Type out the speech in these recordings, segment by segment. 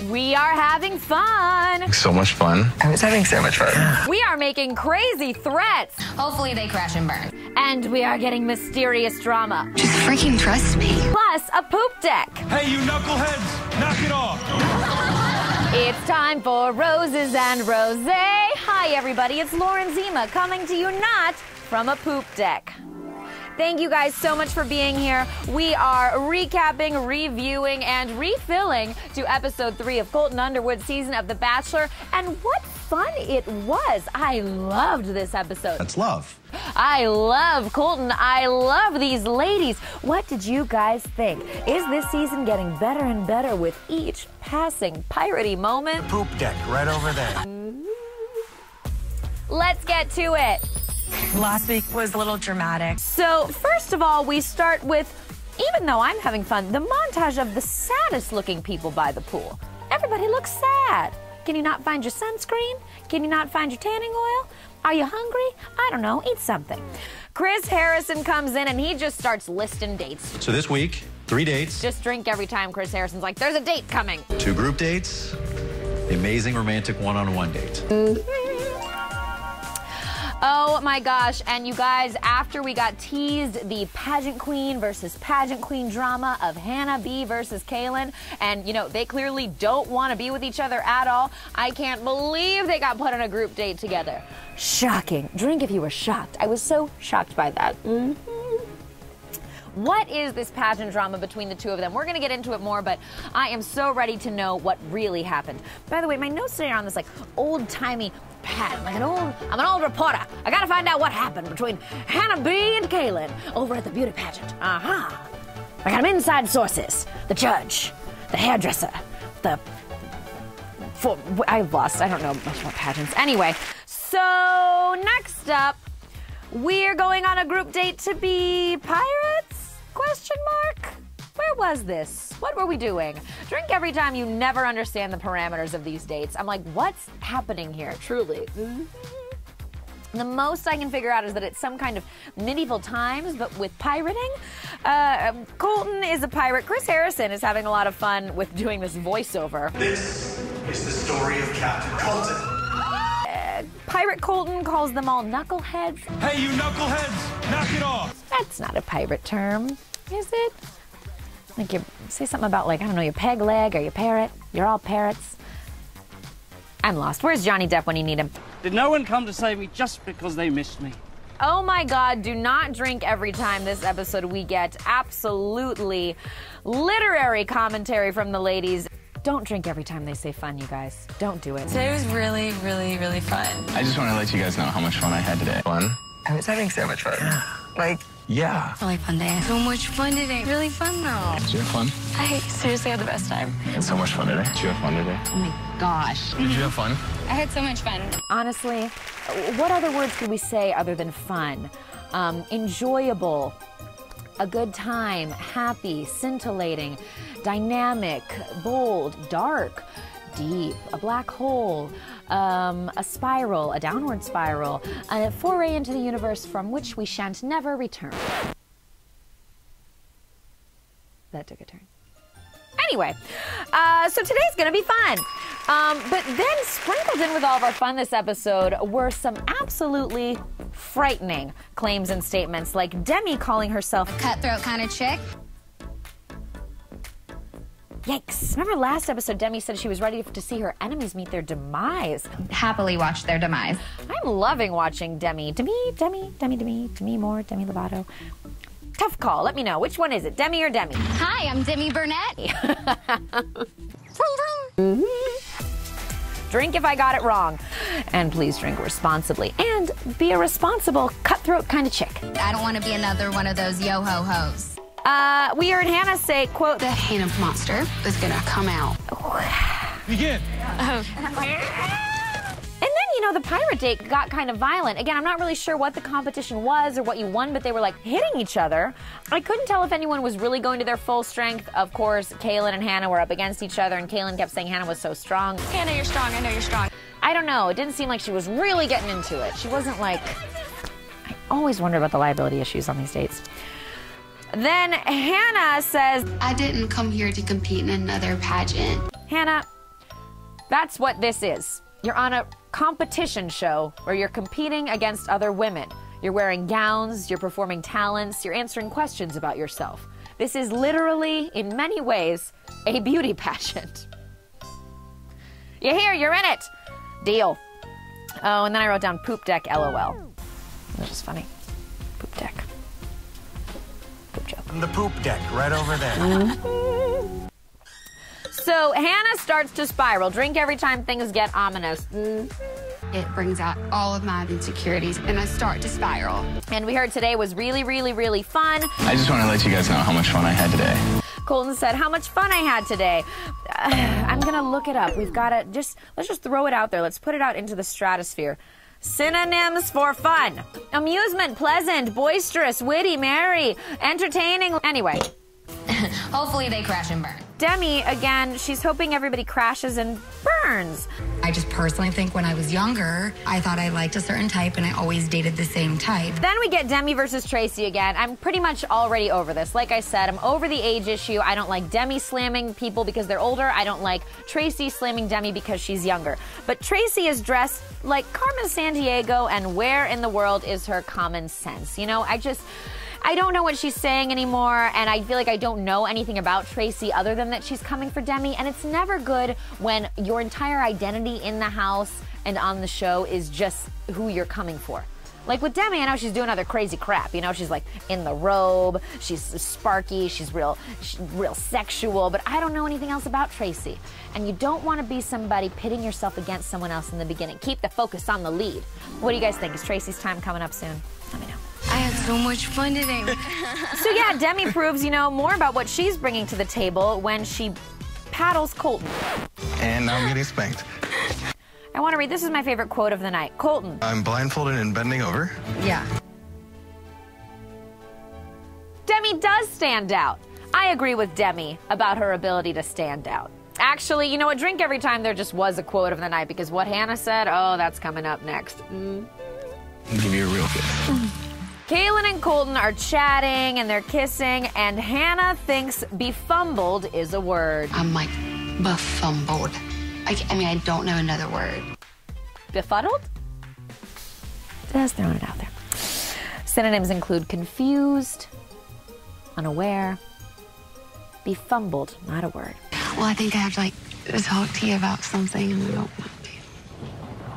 We are having fun. So much fun. I was having so much fun. We are making crazy threats. Hopefully they crash and burn. And we are getting mysterious drama. Just freaking trust me. Plus a poop deck. Hey, you knuckleheads, knock it off. It's time for Roses and Rosé. Hi, everybody. It's Lauren Zima coming to you not from a poop deck. Thank you guys so much for being here. We are recapping, reviewing, and refilling to episode 3 of Colton Underwood's season of The Bachelor. And what fun it was. I loved this episode. That's love. I love Colton. I love these ladies. What did you guys think? Is this season getting better and better with each passing piratey moment? Poop deck right over there. Let's get to it. Last week was a little dramatic. So, first of all, we start with, even though I'm having fun, the montage of the saddest looking people by the pool. Everybody looks sad. Can you not find your sunscreen? Can you not find your tanning oil? Are you hungry? I don't know, eat something. Chris Harrison comes in and he just starts listing dates. So this week, 3 dates. Just drink every time Chris Harrison's like, there's a date coming. 2 group dates. Amazing romantic one-on-one date. Oh my gosh, and you guys, after we got teased the pageant queen versus pageant queen drama of Hannah B versus Caelynn, and you know, they clearly don't want to be with each other at all. I can't believe they got put on a group date together. Shocking. Drink if you were shocked. I was so shocked by that. What is this pageant drama between the two of them? We're going to get into it more, but I am so ready to know what really happened. By the way, my notes today are on this like old-timey pattern, like I'm an old reporter. I got to find out what happened between Hannah B and Caelynn over at the beauty pageant. I got them inside sources. The judge, the hairdresser, I've lost. I don't know much about pageants. Anyway, so next up, we're going on a group date to be pirates? Question mark? Where was this? What were we doing? Drink every time. You never understand the parameters of these dates. I'm like, what's happening here? Truly. The most I can figure out is that it's some kind of medieval times, but with pirating. Colton is a pirate. Chris Harrison is having a lot of fun with doing this voiceover. This is the story of Captain Colton. Pirate Colton calls them all knuckleheads. Hey, you knuckleheads, knock it off. That's not a pirate term, is it? Like you say something about like, I don't know, your peg leg or your parrot. You're all parrots. I'm lost. Where's Johnny Depp when you need him? Did no one come to save me just because they missed me? Oh my God, do not drink every time this episode. We get absolutely literary commentary from the ladies. Don't drink every time they say fun, you guys. Don't do it. Today was really, really, really fun. I just want to let you guys know how much fun I had today. Fun? I was having so much fun. Yeah. Really fun day. So much fun today. Really fun though. Did you have fun? I seriously had the best time. I had so much fun today. Did you have fun today? Oh my gosh. Did you have fun? I had so much fun. Honestly, what other words could we say other than fun? Enjoyable, a good time, happy, scintillating, dynamic, bold, dark, deep, a black hole, a spiral, a downward spiral, a foray into the universe from which we shan't never return. That took a turn. Anyway, so today's gonna be fun. But then sprinkled in with all of our fun this episode were some absolutely frightening claims and statements, like Demi calling herself A cutthroat kind of chick. Yikes. Remember last episode, Demi said she was ready to see her enemies meet their demise. Happily watch their demise. I'm loving watching Demi. Demi Moore, Demi Lovato. Tough call. Let me know. Which one is it, Demi or Demi? Hi, I'm Demi Burnett. Drink if I got it wrong. And please drink responsibly. And be a responsible, cutthroat kind of chick. I don't want to be another one of those yo-ho-hos. We heard Hannah say, quote, The Hannah monster is gonna come out. Begin. And then, you know, the pirate date got kind of violent. Again, I'm not really sure what the competition was or what you won, but they were like hitting each other. I couldn't tell if anyone was really going to their full strength. Of course, Caelynn and Hannah were up against each other, and Caelynn kept saying Hannah was so strong. Hannah, you're strong. I know you're strong. I don't know. It didn't seem like she was really getting into it. She wasn't like... I always wonder about the liability issues on these dates. Then Hannah says, I didn't come here to compete in another pageant. Hannah, That's what this is. You're on a competition show where you're competing against other women. You're wearing gowns, you're performing talents, you're answering questions about yourself. This is literally, in many ways, a beauty pageant. You're here, you're in it. Deal. Oh, and then I wrote down poop deck LOL. Which is funny. Poop deck. Poop joke. The poop deck, right over there. So Hannah starts to spiral. Drink every time things get ominous. It brings out all of my insecurities, and I start to spiral. And we heard today was really, really, really fun. I just want to let you guys know how much fun I had today. Colton said, how much fun I had today. I'm gonna look it up. We've gotta let's just throw it out there. Let's put it out into the stratosphere. Synonyms for fun. Amusement, pleasant, boisterous, witty, merry, entertaining. Anyway. Hopefully they crash and burn. Demi, again, she's hoping everybody crashes and burns. I just personally think when I was younger, I thought I liked a certain type and I always dated the same type. Then we get Demi versus Tracy again. I'm pretty much already over this. Like I said, I'm over the age issue. I don't like Demi slamming people because they're older. I don't like Tracy slamming Demi because she's younger. But Tracy is dressed like Carmen Sandiego, and where in the world is her common sense? You know, I don't know what she's saying anymore, and I feel like I don't know anything about Tracy other than that she's coming for Demi, and it's never good when your entire identity in the house and on the show is just who you're coming for. Like with Demi, I know she's doing other crazy crap. You know, she's like in the robe, she's sparky, she's real sexual, but I don't know anything else about Tracy. And you don't want to be somebody pitting yourself against someone else in the beginning. Keep the focus on the lead. What do you guys think? Is Tracy's time coming up soon? Let me know. I had so much fun today. So yeah, Demi proves, more about what she's bringing to the table when she paddles Colton. And now I'm getting spanked. I want to read, this is my favorite quote of the night. Colton. I'm blindfolded and bending over. Yeah. Demi does stand out. I agree with Demi about her ability to stand out. Actually, you know what? Drink every time there just was a quote of the night, because what Hannah said, oh, that's coming up next. Give you a real kiss. Caelynn and Colton are chatting and they're kissing, and Hannah thinks befumbled is a word. I'm like befumbled. I don't know another word. Befuddled? Just throwing it out there. Synonyms include confused, unaware, befumbled, not a word. Well, I think I have to talk to you about something, and I don't want to.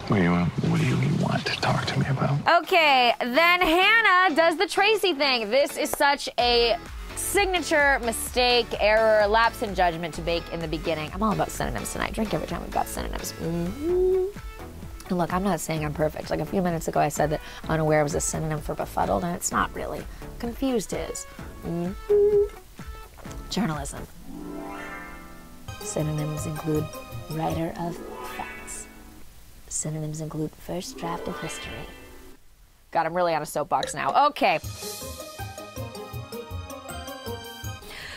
What do you want to talk to me about? Okay, then Hannah does the Tracy thing. This is such a signature mistake, error, lapse in judgment to make in the beginning. I'm all about synonyms tonight. Drink every time we've got synonyms. And look, I'm not saying I'm perfect. Like a few minutes ago, I said that unaware was a synonym for befuddled, and it's not really. Confused is. Journalism. Synonyms include writer of facts. Synonyms include first draft of history. God, I'm really on a soapbox now. Okay.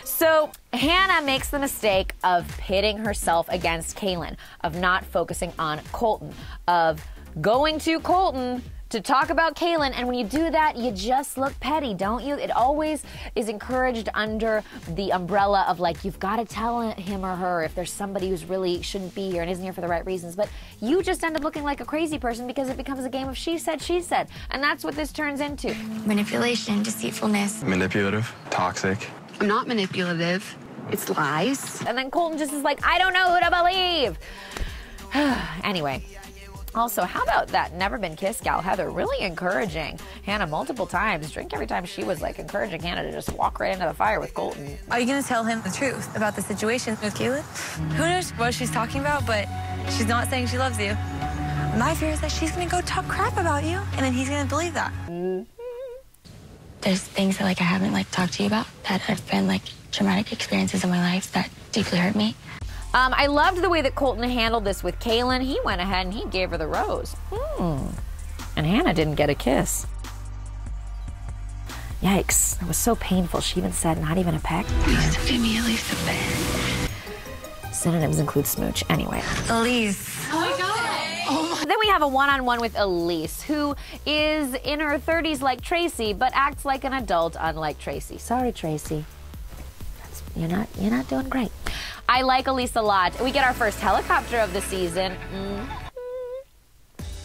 So Hannah makes the mistake of pitting herself against Caelynn, of not focusing on Colton, of going to Colton to talk about Caelynn, and when you do that, you just look petty, don't you? It always is encouraged under the umbrella of you've got to tell him or her if there's somebody who's really shouldn't be here and isn't here for the right reasons, but you just end up looking like a crazy person because it becomes a game of she said, and that's what this turns into. Manipulation, deceitfulness. Manipulative, toxic. I'm not manipulative. It's lies. And then Colton just is like, I don't know who to believe. Anyway. Also, how about that never been kissed gal, Heather? Really encouraging Hannah multiple times. Drink every time she was encouraging Hannah to just walk right into the fire with Colton. Are you going to tell him the truth about the situation with Caelynn? Who knows what she's talking about, but she's not saying she loves you. My fear is that she's going to go talk crap about you, and then he's going to believe that. There's things that I haven't talked to you about that have been traumatic experiences in my life that deeply hurt me. I loved the way that Colton handled this with Caelynn. He went ahead and he gave her the rose. And Hannah didn't get a kiss. Yikes, that was so painful. She even said not even a peck. Please give me at least a bit. Synonyms include smooch. Anyway. Elyse. Oh my God. Then we have a one-on-one with Elyse, who is in her 30s like Tracy, but acts like an adult unlike Tracy. Sorry, Tracy. You're not doing great. I like Elyse a lot. We get our first helicopter of the season.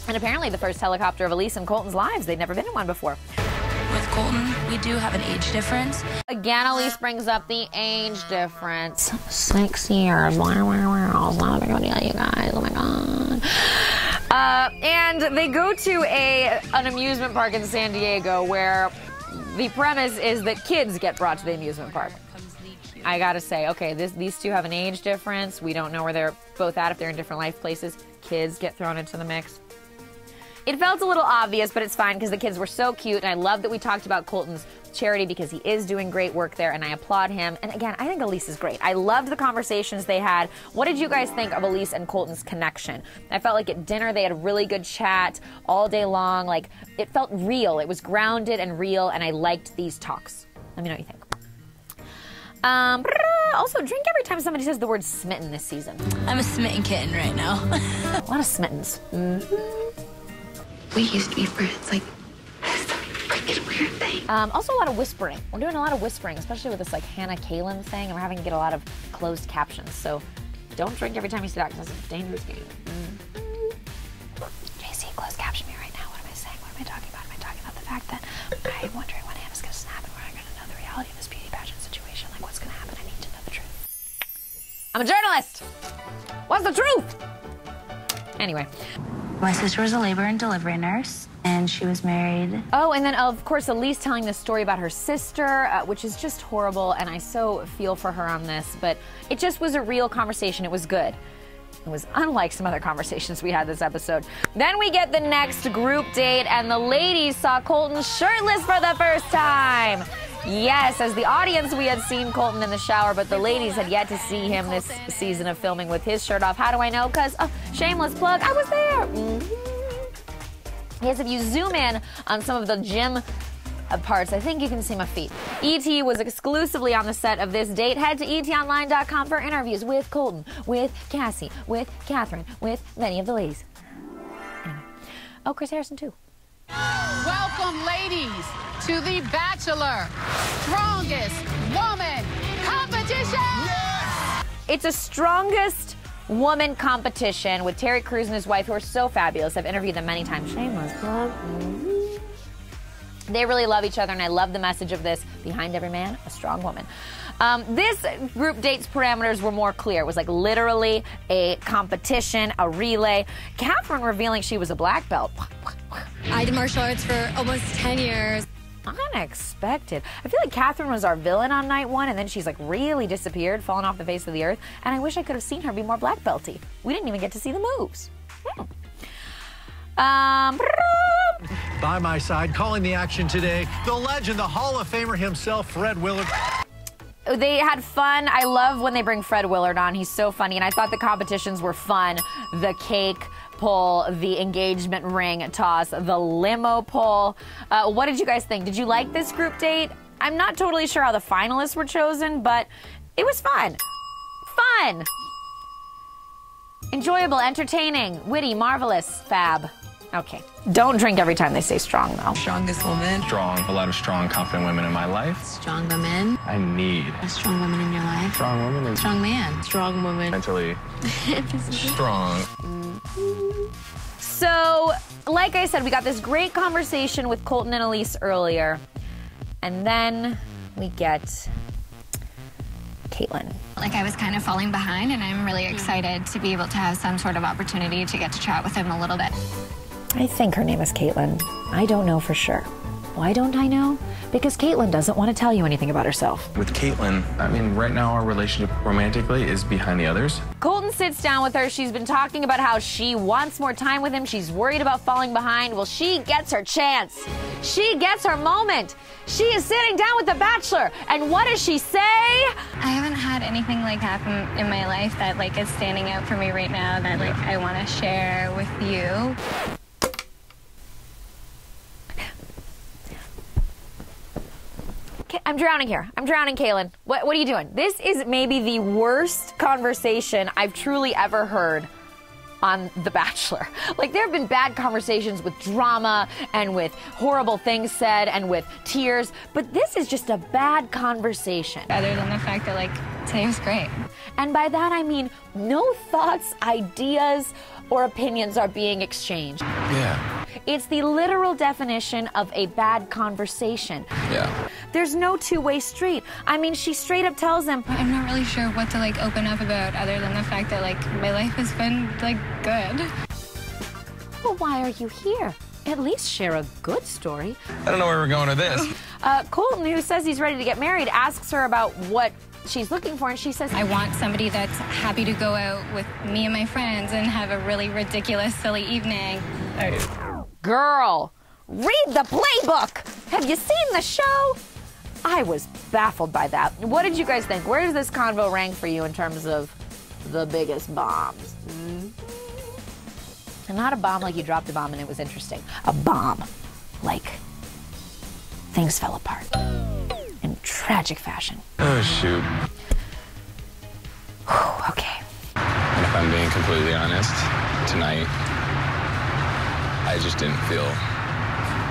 And apparently the first helicopter of Elyse and Colton's lives. They'd never been in one before. With Colton, we do have an age difference. Again, Elyse brings up the age difference. 6 years. It's not a big deal, you guys. Oh my God. And they go to an amusement park in San Diego where the premise is that kids get brought to the amusement park. I gotta say, okay, these two have an age difference. We don't know where they're both at, if they're in different life places. Kids get thrown into the mix. It felt a little obvious, but it's fine because the kids were so cute, and I love that we talked about Colton's charity because he is doing great work there, and I applaud him. And again, I think Elyse is great. I loved the conversations they had. What did you guys think of Elyse and Colton's connection? I felt like at dinner they had a really good chat all day long. Like, it felt real. It was grounded and real, and I liked these talks. Let me know what you think. Also, drink every time somebody says the word smitten this season. I'm a smitten kitten right now. A lot of smittens. We used to be friends. Like, that's a freaking weird thing. Also a lot of whispering. We're doing a lot of whispering, especially with this like Hannah Caelynn thing, and we're having to get a lot of closed captions. So don't drink every time you see that because it's a dangerous game. JC, closed caption me right now. What am I saying? What am I talking about? Am I talking about the fact that I'm wondering when Hannah's going to snap and we're not going to know the reality of this beauty pageant situation? Like, what's going to happen? I need to know the truth. I'm a journalist. What's the truth? Anyway. My sister was a labor and delivery nurse, and she was married. Oh, and then, of course, Elyse telling the story about her sister, which is just horrible, and I so feel for her on this, but it just was a real conversation. It was good. It was unlike some other conversations we had this episode. Then we get the next group date, and the ladies saw Colton shirtless for the first time. Yes, as the audience, we had seen Colton in the shower, but the ladies had yet to see him this season of filming with his shirt off. How do I know? Because, shameless plug, I was there. Yes, if you zoom in on some of the gym parts, I think you can see my feet. ET was exclusively on the set of this date. Head to ETonline.com for interviews with Colton, with Cassie, with Catherine, with many of the ladies. Anyway. Oh, Chris Harrison, too. Welcome, ladies, to the Bachelor Strongest Woman Competition! Yes! It's a strongest woman competition with Terry Crews and his wife, who are so fabulous. I've interviewed them many times. Shameless plug. They really love each other, and I love the message of this. Behind every man, a strong woman. This group date's parameters were more clear. It was like literally a competition, a relay. Catherine revealing she was a black belt. I did martial arts for almost 10 years. Unexpected. I feel like Catherine was our villain on night one, and then she's like really disappeared, fallen off the face of the earth, and I wish I could have seen her be more black belty. We didn't even get to see the moves. By my side, calling the action today, the legend, the Hall of Famer himself, Fred Willard. They had fun. I love when they bring Fred Willard on. He's so funny, and I thought the competitions were fun. The cake pull, the engagement ring toss, the limo pull. What did you guys think? Did you like this group date? I'm not totally sure how the finalists were chosen, but it was fun. Fun! Enjoyable, entertaining, witty, marvelous, fab. Okay. Don't drink every time they say strong, though. Strongest woman. Strong. A lot of strong, confident women in my life. Strong woman. I need A strong woman in your life. strong women. Strong man. Strong woman. Mentally strong. So, like I said, we got this great conversation with Colton and Elyse earlier. And then we get Caelynn. Like, I was kind of falling behind, and I'm really excited to be able to have some sort of opportunity to get to chat with him a little bit. I think her name is Caelynn. I don't know for sure. Why don't I know? Because Caelynn doesn't want to tell you anything about herself. With Caelynn, I mean, right now our relationship romantically is behind the others. Colton sits down with her. She's been talking about how she wants more time with him. She's worried about falling behind. Well, she gets her chance. She gets her moment. She is sitting down with the Bachelor. And what does she say? I haven't had anything like happen in my life that, like, is standing out for me right now that, like, I want to share with you. I'm drowning here. I'm drowning, Caelynn. What are you doing? This is maybe the worst conversation I've truly ever heard on The Bachelor. Like, there have been bad conversations with drama and with horrible things said and with tears, but this is just a bad conversation. Other than the fact that, like, Today was great. And by that I mean no thoughts, ideas, or opinions are being exchanged. Yeah. It's the literal definition of a bad conversation. Yeah. There's no two-way street. I mean, she straight up tells him, I'm not really sure what to like open up about other than the fact that like my life has been like good. well, why are you here? At least share a good story. I don't know where we're going with this. Colton, who says he's ready to get married, asks her about what she's looking for, and she says, I want somebody that's happy to go out with me and my friends and have a really ridiculous, silly evening. Girl, read the playbook. Have you seen the show? I was baffled by that. What did you guys think? Where does this convo rank for you in terms of the biggest bombs? And not a bomb like you dropped a bomb and it was interesting. A bomb like things fell apart in tragic fashion. Oh, shoot. Okay. And if I'm being completely honest, tonight, I just didn't feel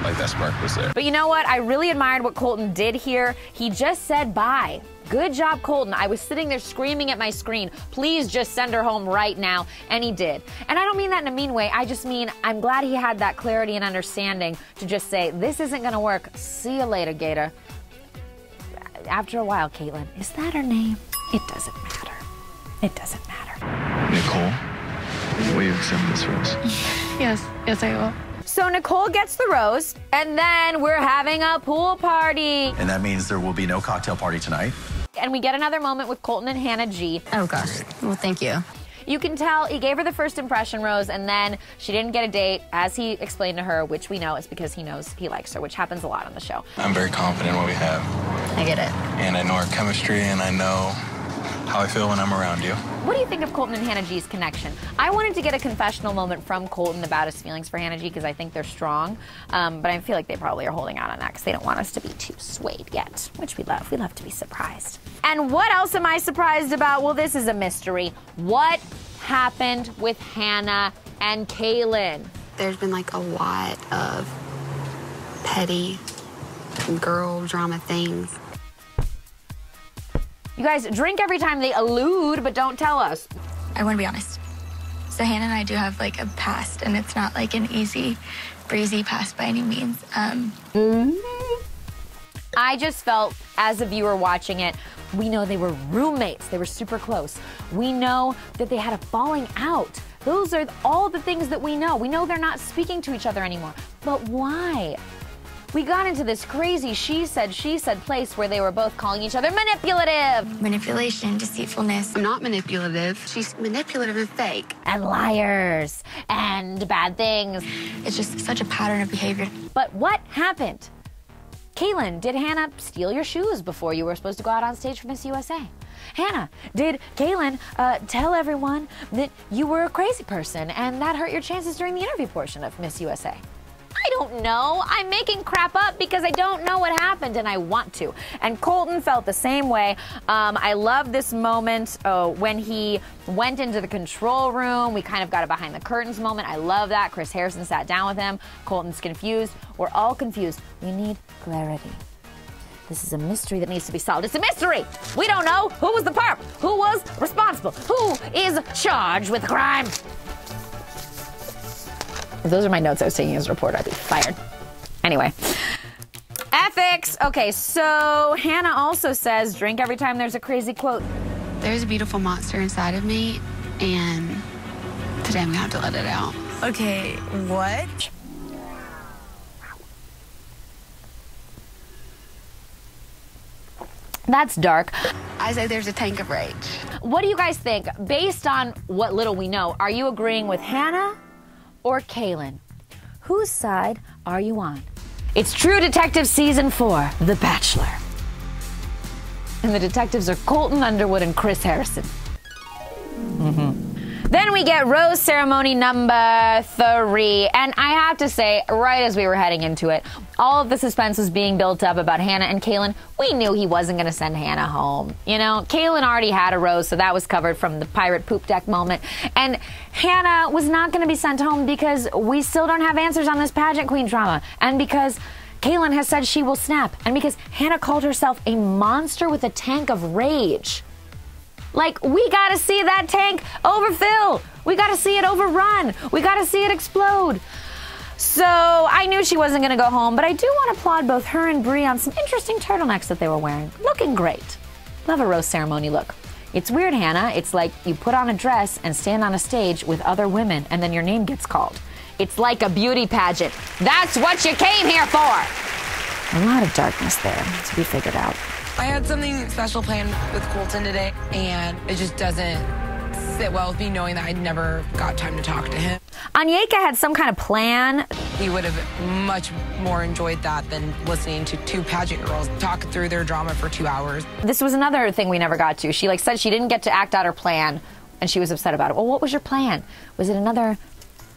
like that spark was there. But you know what? I really admired what Colton did here. He just said bye. Good job, Colton. I was sitting there screaming at my screen, please just send her home right now. And he did. And I don't mean that in a mean way. I just mean I'm glad he had that clarity and understanding to just say, this isn't going to work. See you later, Gator. After a while, Caelynn, is that her name? It doesn't matter. It doesn't matter. Nicole, will you accept this rose? Yes, I will. So Nicole gets the rose, and then we're having a pool party. And that means there will be no cocktail party tonight. And we get another moment with Colton and Hannah G. Oh gosh, well thank you. You can tell he gave her the first impression rose, and then she didn't get a date, as he explained to her, which we know is because he knows he likes her, which happens a lot on the show. I'm very confident in what we have. I get it. And I know our chemistry, and I know how I feel when I'm around you. What do you think of Colton and Hannah G's connection? I wanted to get a confessional moment from Colton about his feelings for Hannah G because I think they're strong, but I feel like they probably are holding out on that because they don't want us to be too swayed yet, which we love. We love to be surprised. And what else am I surprised about? Well, this is a mystery. What happened with Hannah and Caelynn? There's been like a lot of petty girl drama things. You guys drink every time they allude, but don't tell us. I want to be honest. So Hannah and I do have like a past, and it's not like an easy, breezy past by any means. I just felt, as a viewer watching it, we know they were roommates. They were super close. We know that they had a falling out. Those are all the things that we know. We know they're not speaking to each other anymore. But why? We got into this crazy she said place where they were both calling each other manipulative. Manipulation, deceitfulness. I'm not manipulative. She's manipulative and fake. And liars. And bad things. It's just such a pattern of behavior. But what happened? Caelynn, did Hannah steal your shoes before you were supposed to go out on stage for Miss USA? Hannah, did Caelynn tell everyone that you were a crazy person and that hurt your chances during the interview portion of Miss USA? I don't know. I'm making crap up because I don't know what happened and I want to. And Colton felt the same way. I love this moment when he went into the control room. We kind of got a behind the curtains moment. I love that. Chris Harrison sat down with him. Colton's confused. We're all confused. We need clarity. This is a mystery that needs to be solved. It's a mystery. We don't know who was the perp, who was responsible, who is charged with the crime. If those are my notes I was taking as a reporter, I'd be fired. Anyway. Ethics. Okay, so Hannah also says, drink every time there's a crazy quote. There's a beautiful monster inside of me, and today I'm gonna have to let it out. Okay, what? That's dark. I say there's a tank of rage. What do you guys think? Based on what little we know, are you agreeing with Hannah or Caelynn? Whose side are you on? It's True Detective Season 4, The Bachelor. And the detectives are Colton Underwood and Chris Harrison. Then we get rose ceremony number 3. And I have to say, right as we were heading into it, all of the suspense was being built up about Hannah and Caelynn. We knew he wasn't going to send Hannah home. You know, Caelynn already had a rose, so that was covered from the pirate poop deck moment. And Hannah was not going to be sent home because we still don't have answers on this pageant queen drama. And because Caelynn has said she will snap. And because Hannah called herself a monster with a tank of rage. Like, we gotta see that tank overfill. We gotta see it overrun. We gotta see it explode. So I knew she wasn't gonna go home, but I do want to applaud both her and Brie on some interesting turtlenecks that they were wearing. Looking great. Love a rose ceremony look. It's weird, Hannah. It's like you put on a dress and stand on a stage with other women and then your name gets called. It's like a beauty pageant. That's what you came here for. A lot of darkness there to be figured out. I had something special planned with Colton today, and it just doesn't sit well with me knowing that I never got time to talk to him. Anyeka had some kind of plan. He would have much more enjoyed that than listening to two pageant girls talk through their drama for 2 hours. This was another thing we never got to. She said she didn't get to act out her plan, and she was upset about it. Well, what was your plan? Was it another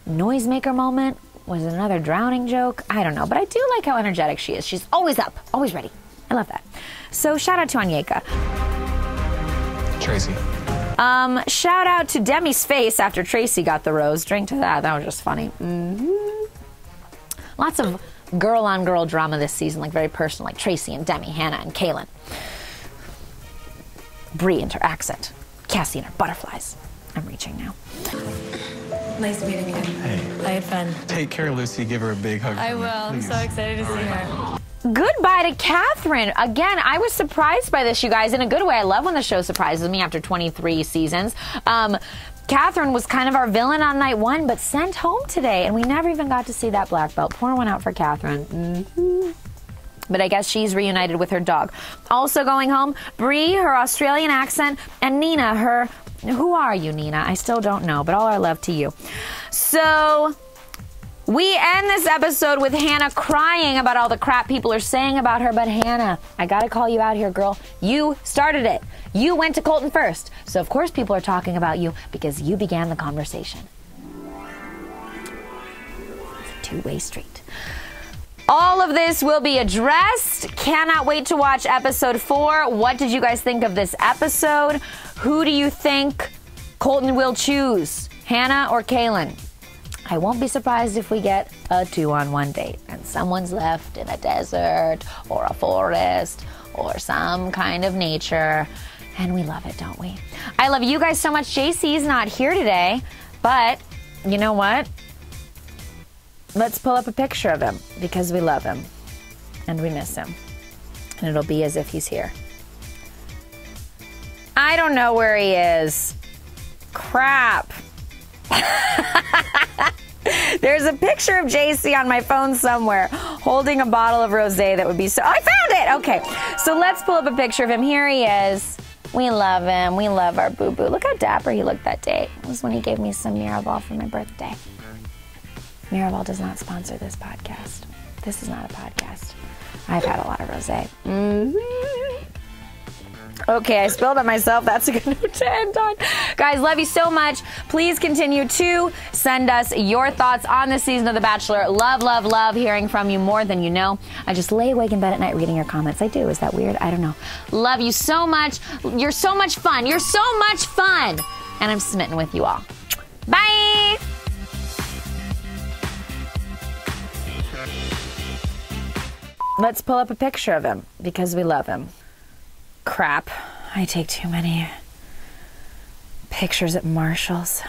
noisemaker moment? Was it another drowning joke? I don't know, but I do like how energetic she is. She's always up, always ready. I love that. So shout out to Anyeka. Tracy. Shout out to Demi's face after Tracy got the rose. Drink to that. That was just funny. Lots of girl-on-girl drama this season, like very personal, like Tracy and Demi, Hannah and Caelynn. Brie and her accent. Cassie and her butterflies. I'm reaching now. Nice meeting you. Hey. I had fun. Take care, Lucy. Give her a big hug. I will. I'm so excited to see her. Goodbye to Catherine. Again, I was surprised by this, you guys, in a good way. I love when the show surprises me after 23 seasons. Catherine was kind of our villain on night 1, but sent home today, and we never even got to see that black belt. Pour one out for Catherine. But I guess she's reunited with her dog. Also going home, Brie, her Australian accent, and Nina, her... Who are you, Nina? I still don't know, but all our love to you. So... we end this episode with Hannah crying about all the crap people are saying about her. But Hannah, I gotta call you out here, girl. You started it. You went to Colton first. So of course people are talking about you because you began the conversation. It's a two-way street. All of this will be addressed. Cannot wait to watch episode 4. What did you guys think of this episode? Who do you think Colton will choose? Hannah or Caelynn? I won't be surprised if we get a 2-on-1 date and someone's left in a desert or a forest or some kind of nature. And we love it, don't we? I love you guys so much. JC's not here today, but you know what? Let's pull up a picture of him because we love him and we miss him. And it'll be as if he's here. I don't know where he is. Crap. There's a picture of JC on my phone somewhere holding a bottle of rosé that would be so... I found it! Okay, so let's pull up a picture of him. Here he is. We love him. We love our boo-boo. Look how dapper he looked that day. It was when he gave me some Miraval for my birthday. Miraval does not sponsor this podcast. This is not a podcast. I've had a lot of rosé. Okay, I spilled on myself. That's a good note to end on. Guys, love you so much. Please continue to send us your thoughts on this season of The Bachelor. Love, love, love hearing from you more than you know. I just lay awake in bed at night reading your comments. I do. Is that weird? I don't know. Love you so much. You're so much fun. You're so much fun. And I'm smitten with you all. Bye. Let's pull up a picture of him because we love him. Crap. I take too many pictures at Marshall's.